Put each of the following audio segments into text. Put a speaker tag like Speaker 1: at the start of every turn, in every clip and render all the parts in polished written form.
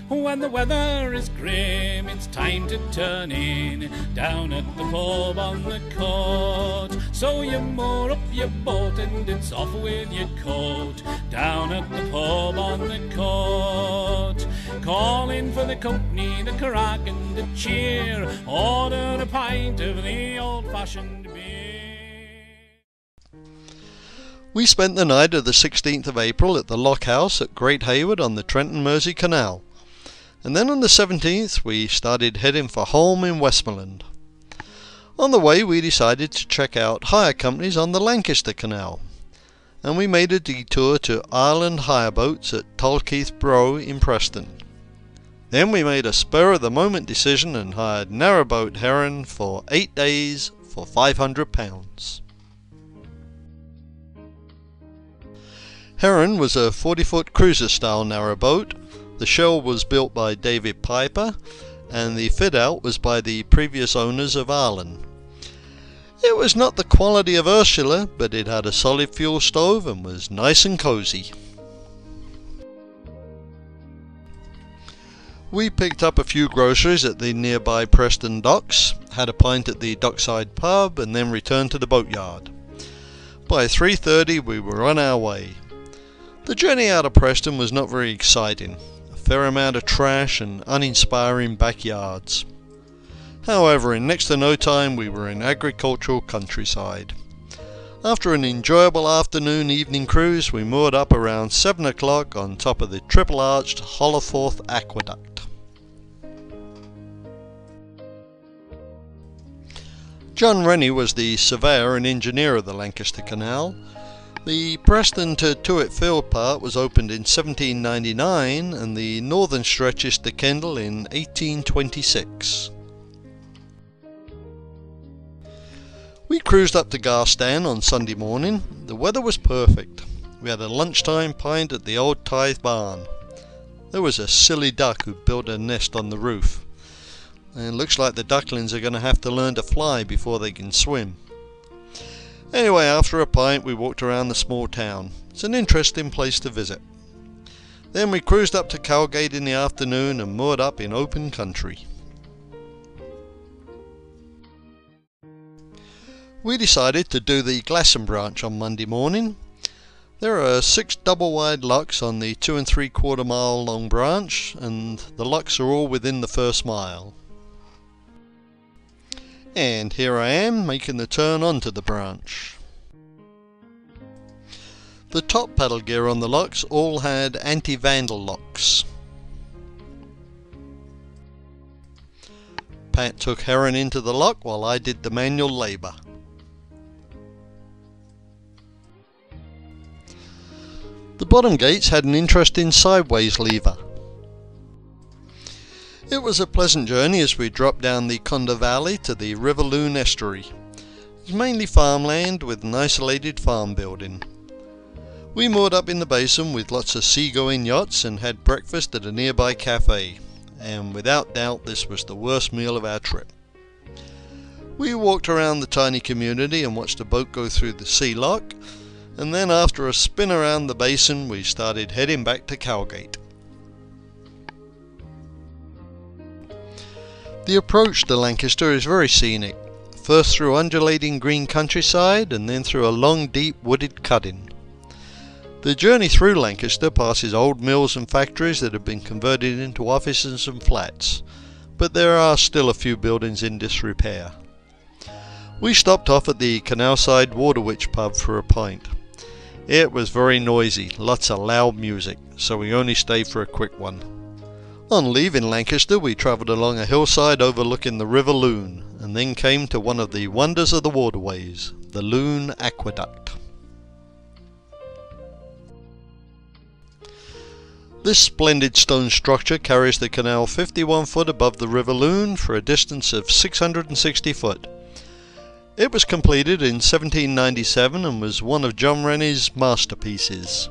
Speaker 1: When the weather is grim, it's time to turn in, down at the pub on the coast. So you moor up your boat and it's off with your coat, down at the pub on the coast. Calling for the company, the crack and the cheer, order a pint of the old-fashioned beer.
Speaker 2: We spent the night of the 16th of April at the Lock House at Great Hayward on the Trent and Mersey Canal. And then on the 17th we started heading for home in Westmoreland. On the way we decided to check out hire companies on the Lancaster Canal, and we made a detour to Arlen Narrowboats at Tolkeith Brow in Preston. Then we made a spur-of-the-moment decision and hired narrowboat Heron for 8 days for £500. Heron was a 40-foot cruiser-style narrowboat. The shell was built by David Piper, and the fit-out was by the previous owners of Arlen. It was not the quality of Ursula, but it had a solid fuel stove and was nice and cosy. We picked up a few groceries at the nearby Preston docks, had a pint at the dockside pub, and then returned to the boatyard. By 3:30 we were on our way. The journey out of Preston was not very exciting. Fair amount of trash and uninspiring backyards. However, in next to no time we were in agricultural countryside. After an enjoyable afternoon-evening cruise, we moored up around 7 o'clock on top of the triple-arched Hollerforth Aqueduct. John Rennie was the surveyor and engineer of the Lancaster Canal. The Preston to Tuit Field part was opened in 1799 and the northern stretches to Kendal in 1826. We cruised up to Garstan on Sunday morning. The weather was perfect. We had a lunchtime pint at the old Tithe barn. There was a silly duck who built a nest on the roof. And it looks like the ducklings are going to have to learn to fly before they can swim. Anyway, after a pint we walked around the small town. It's an interesting place to visit. Then we cruised up to Cowgate in the afternoon and moored up in open country. We decided to do the Glasson branch on Monday morning. There are 6 double-wide locks on the 2 3/4 mile long branch, and the locks are all within the first mile. And here I am making the turn onto the branch. The top paddle gear on the locks all had anti-vandal locks. Pat took Heron into the lock while I did the manual labour. The bottom gates had an interesting sideways lever. It was a pleasant journey as we dropped down the Conda Valley to the River Loon estuary. It was mainly farmland with an isolated farm building. We moored up in the basin with lots of seagoing yachts and had breakfast at a nearby cafe, and without doubt this was the worst meal of our trip. We walked around the tiny community and watched a boat go through the sea lock, and then after a spin around the basin we started heading back to Cowgate. The approach to Lancaster is very scenic, first through undulating green countryside and then through a long deep wooded cutting. The journey through Lancaster passes old mills and factories that have been converted into offices and flats, but there are still a few buildings in disrepair. We stopped off at the Canalside Waterwitch pub for a pint. It was very noisy, lots of loud music, so we only stayed for a quick one. On leaving Lancaster we travelled along a hillside overlooking the River Loon, and then came to one of the wonders of the waterways, the Loon Aqueduct. This splendid stone structure carries the canal 51 foot above the River Loon for a distance of 660 foot. It was completed in 1797 and was one of John Rennie's masterpieces.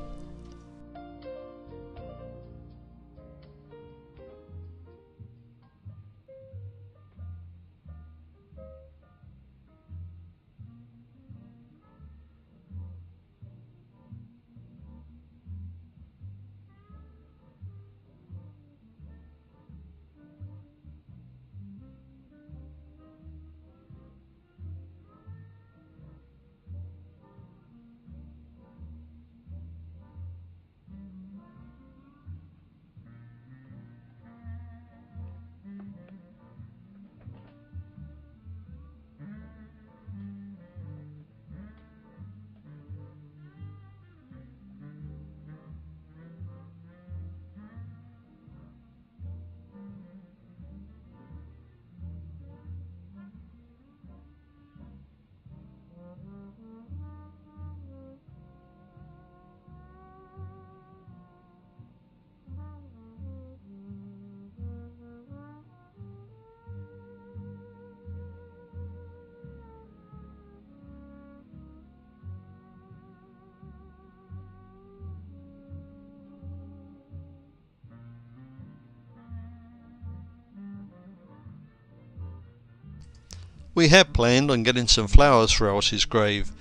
Speaker 2: We had planned on getting some flowers for Elsie's grave,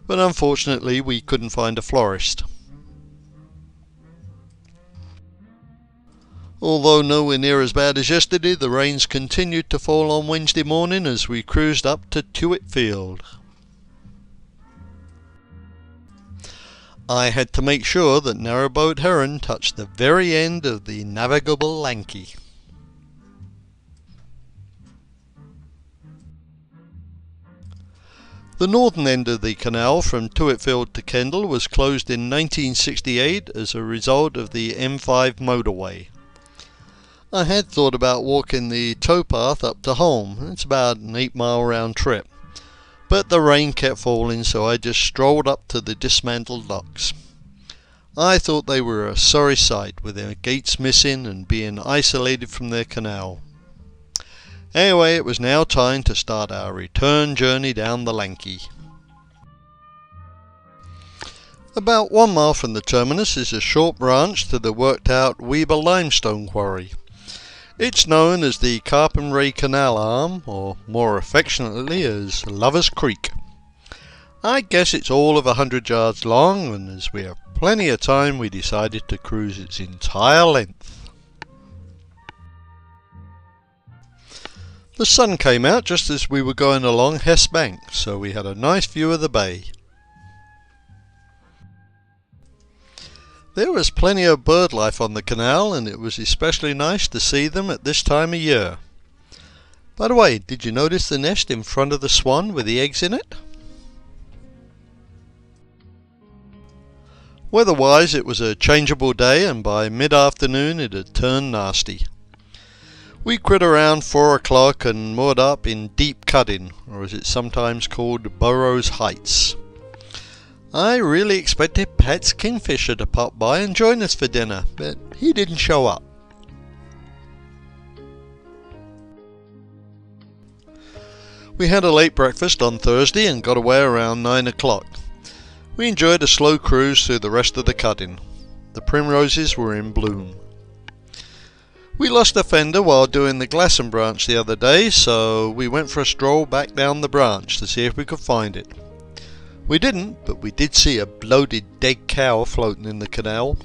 Speaker 2: but unfortunately we couldn't find a florist. Although nowhere near as bad as yesterday, the rains continued to fall on Wednesday morning as we cruised up to Tuit Field. I had to make sure that Narrowboat Heron touched the very end of the navigable Lanky. The northern end of the canal from Tuit Field to Kendal was closed in 1968 as a result of the M5 motorway. I had thought about walking the towpath up to home. It's about an 8-mile round trip. But the rain kept falling, so I just strolled up to the dismantled docks. I thought they were a sorry sight, with their gates missing and being isolated from their canal. Anyway, it was now time to start our return journey down the Lanky. About 1 mile from the terminus is a short branch to the worked out Weber limestone quarry. It's known as the Carpenray Canal Arm, or more affectionately as Lover's Creek. I guess it's all of 100 yards long, and as we have plenty of time, we decided to cruise its entire length. The sun came out just as we were going along Hess Bank, so we had a nice view of the bay. There was plenty of bird life on the canal, and it was especially nice to see them at this time of year. By the way, did you notice the nest in front of the swan with the eggs in it? Weather-wise, it was a changeable day, and by mid-afternoon it had turned nasty. We quit around 4 o'clock and moored up in Deep Cudding, or as it's sometimes called, Burrows Heights. I really expected Pat's Kingfisher to pop by and join us for dinner, but he didn't show up. We had a late breakfast on Thursday and got away around 9 o'clock. We enjoyed a slow cruise through the rest of the Cudding. The primroses were in bloom. We lost a fender while doing the Glasson branch the other day, so we went for a stroll back down the branch to see if we could find it. We didn't, but we did see a bloated dead cow floating in the canal.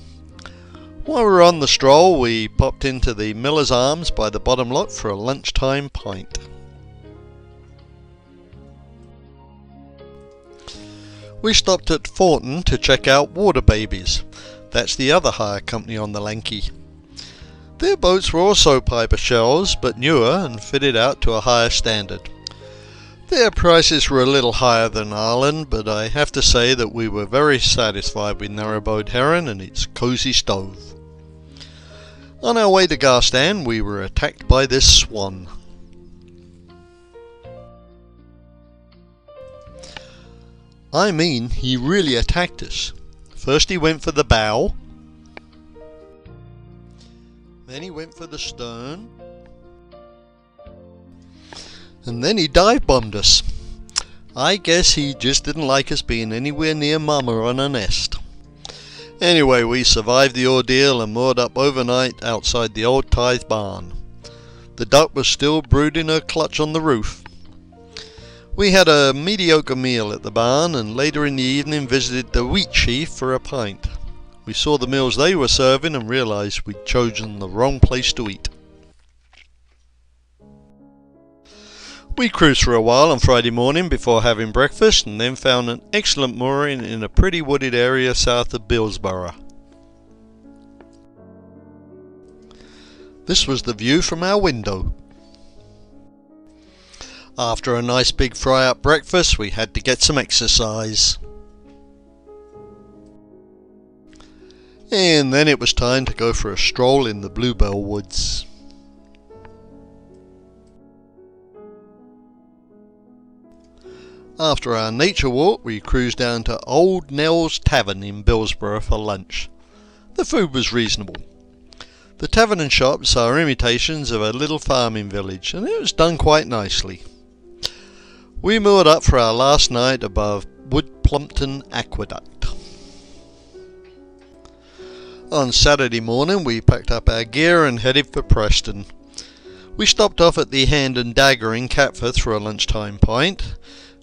Speaker 2: While we were on the stroll, we popped into the Miller's Arms by the bottom lot for a lunchtime pint. We stopped at Fortin to check out Water Babies. That's the other hire company on the Lanky. Their boats were also Piper shells, but newer and fitted out to a higher standard. Their prices were a little higher than Arlen, but I have to say that we were very satisfied with Narrowboat Heron and its cosy stove. On our way to Garstan, we were attacked by this swan. I mean, he really attacked us. First he went for the bow, then he went for the stern, and then he dive bombed us. I guess he just didn't like us being anywhere near Mama on a nest. Anyway, we survived the ordeal and moored up overnight outside the old Tithe barn. The duck was still brooding her clutch on the roof. We had a mediocre meal at the barn and later in the evening visited the Wheat Chief for a pint. We saw the meals they were serving and realised we'd chosen the wrong place to eat. We cruised for a while on Friday morning before having breakfast and then found an excellent mooring in a pretty wooded area south of Billsborough. This was the view from our window. After a nice big fry-up breakfast, we had to get some exercise. And then it was time to go for a stroll in the Bluebell Woods. After our nature walk, we cruised down to Old Nell's Tavern in Billsborough for lunch. The food was reasonable. The tavern and shops are imitations of a little farming village, and it was done quite nicely. We moored up for our last night above Woodplumpton Aqueduct. On Saturday morning we packed up our gear and headed for Preston. We stopped off at the Hand and Dagger in Catford for a lunchtime pint,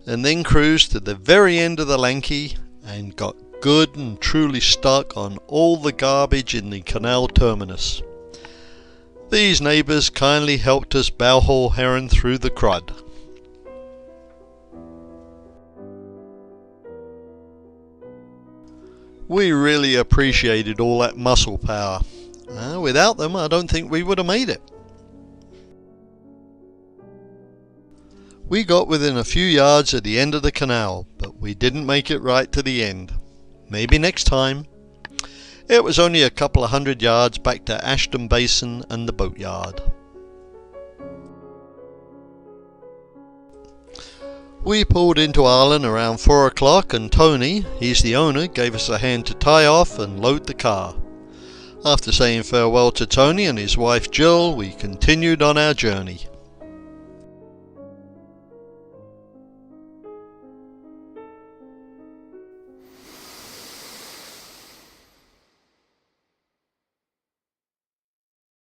Speaker 2: and then cruised to the very end of the Lanky and got good and truly stuck on all the garbage in the canal terminus. These neighbours kindly helped us bowhaul Heron through the crud. We really appreciated all that muscle power. Without them, I don't think we would have made it. We got within a few yards at the end of the canal, but we didn't make it right to the end. Maybe next time. It was only a couple of 100 yards back to Ashton Basin and the boatyard. We pulled into Arlen around 4 o'clock, and Tony, he's the owner, gave us a hand to tie off and load the car. After saying farewell to Tony and his wife Jill, we continued on our journey.